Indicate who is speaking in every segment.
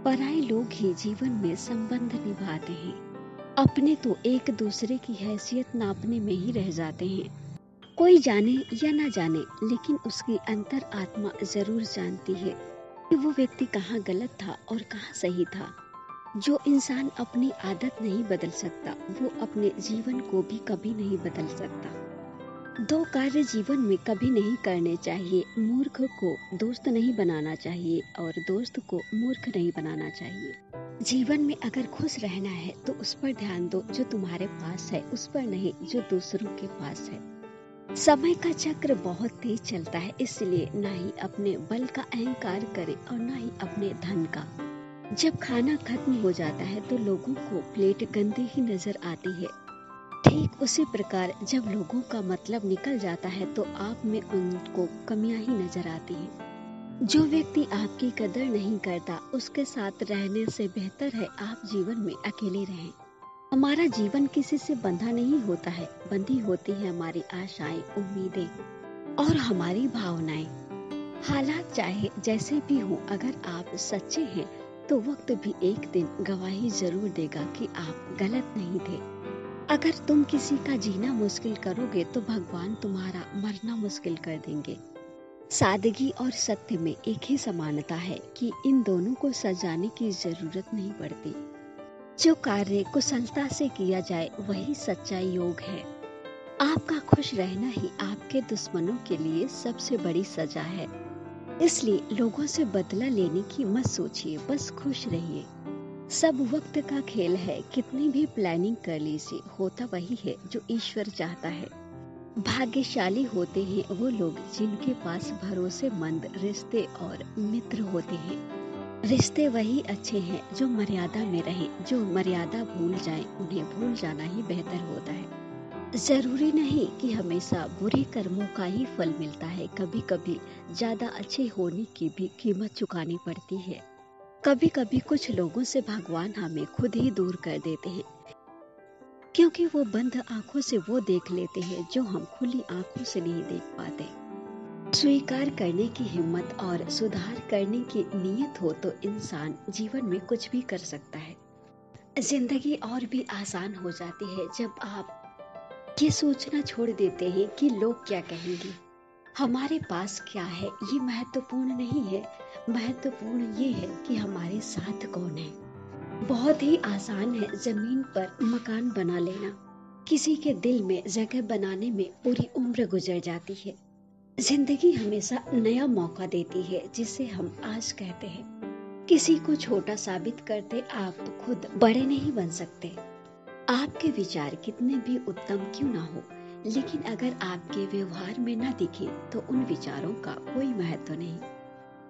Speaker 1: पराये लोग ही जीवन में संबंध निभाते हैं। अपने तो एक दूसरे की हैसियत नापने में ही रह जाते हैं। कोई जाने या ना जाने, लेकिन उसकी अंतर आत्मा जरूर जानती है कि वो व्यक्ति कहाँ गलत था और कहाँ सही था। जो इंसान अपनी आदत नहीं बदल सकता, वो अपने जीवन को भी कभी नहीं बदल सकता। दो कार्य जीवन में कभी नहीं करने चाहिए। मूर्ख को दोस्त नहीं बनाना चाहिए और दोस्त को मूर्ख नहीं बनाना चाहिए। जीवन में अगर खुश रहना है तो उस पर ध्यान दो जो तुम्हारे पास है, उस पर नहीं जो दूसरों के पास है। समय का चक्र बहुत तेज चलता है, इसलिए ना ही अपने बल का अहंकार करे और ना ही अपने धन का। जब खाना खत्म हो जाता है तो लोगों को प्लेट गंदी ही नजर आती है। ठीक उसी प्रकार जब लोगों का मतलब निकल जाता है तो आप में उनको कमियां ही नजर आती हैं। जो व्यक्ति आपकी कदर नहीं करता, उसके साथ रहने से बेहतर है आप जीवन में अकेले रहें। हमारा जीवन किसी से बंधा नहीं होता है, बंधी होती है हमारी आशाएं, उम्मीदें और हमारी भावनाएं। हालात चाहे जैसे भी हो, अगर आप सच्चे हैं तो वक्त भी एक दिन गवाही जरूर देगा कि आप गलत नहीं थे। अगर तुम किसी का जीना मुश्किल करोगे तो भगवान तुम्हारा मरना मुश्किल कर देंगे। सादगी और सत्य में एक ही समानता है कि इन दोनों को सजाने की जरूरत नहीं पड़ती। जो कार्य कुशलता से किया जाए वही सच्चा योग है। आपका खुश रहना ही आपके दुश्मनों के लिए सबसे बड़ी सजा है। इसलिए लोगों से बदला लेने की मत सोचिए, बस खुश रहिए। सब वक्त का खेल है, कितनी भी प्लानिंग कर लीजिए, होता वही है जो ईश्वर चाहता है। भाग्यशाली होते हैं वो लोग जिनके पास भरोसेमंद रिश्ते और मित्र होते हैं। रिश्ते वही अच्छे हैं जो मर्यादा में रहें। जो मर्यादा भूल जाएं, उन्हें भूल जाना ही बेहतर होता है। जरूरी नहीं कि हमेशा बुरे कर्मों का ही फल मिलता है। कभी कभी ज्यादा अच्छे होने की भी कीमत चुकानी पड़ती है। कभी कभी कुछ लोगों से भगवान हमें खुद ही दूर कर देते हैं, क्योंकि वो बंद आंखों से वो देख लेते हैं जो हम खुली आंखों से नहीं देख पाते। स्वीकार करने की हिम्मत और सुधार करने की नीयत हो तो इंसान जीवन में कुछ भी कर सकता है। जिंदगी और भी आसान हो जाती है जब आप ये सोचना छोड़ देते हैं कि लोग क्या कहेंगे। हमारे पास क्या है ये महत्वपूर्ण नहीं है, महत्वपूर्ण ये है कि हमारे साथ कौन है। बहुत ही आसान है जमीन पर मकान बना लेना, किसी के दिल में जगह बनाने में पूरी उम्र गुजर जाती है। जिंदगी हमेशा नया मौका देती है जिसे हम आज कहते हैं। किसी को छोटा साबित करते आप खुद बड़े नहीं बन सकते। आपके विचार कितने भी उत्तम क्यों ना हो, लेकिन अगर आपके व्यवहार में न दिखे तो उन विचारों का कोई महत्व नहीं।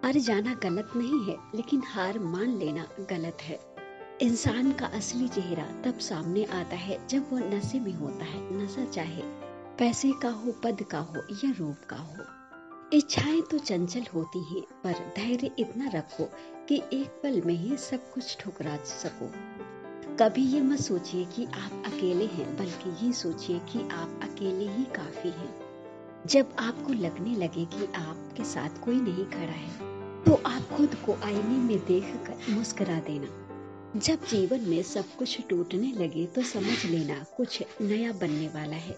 Speaker 1: हार जाना गलत नहीं है, लेकिन हार मान लेना गलत है। इंसान का असली चेहरा तब सामने आता है जब वो नशे में होता है। नशा चाहे पैसे का हो, पद का हो या रूप का हो। इच्छाएं तो चंचल होती हैं, पर धैर्य इतना रखो कि एक पल में ही सब कुछ ठुकरा सको। कभी ये मत सोचिए कि आप अकेले हैं, बल्कि ये सोचिए कि आप अकेले ही काफी हैं। जब आपको लगने लगे कि आपके साथ कोई नहीं खड़ा है, तो आप खुद को आईने में देखकर मुस्कुरा देना। जब जीवन में सब कुछ टूटने लगे तो समझ लेना कुछ नया बनने वाला है।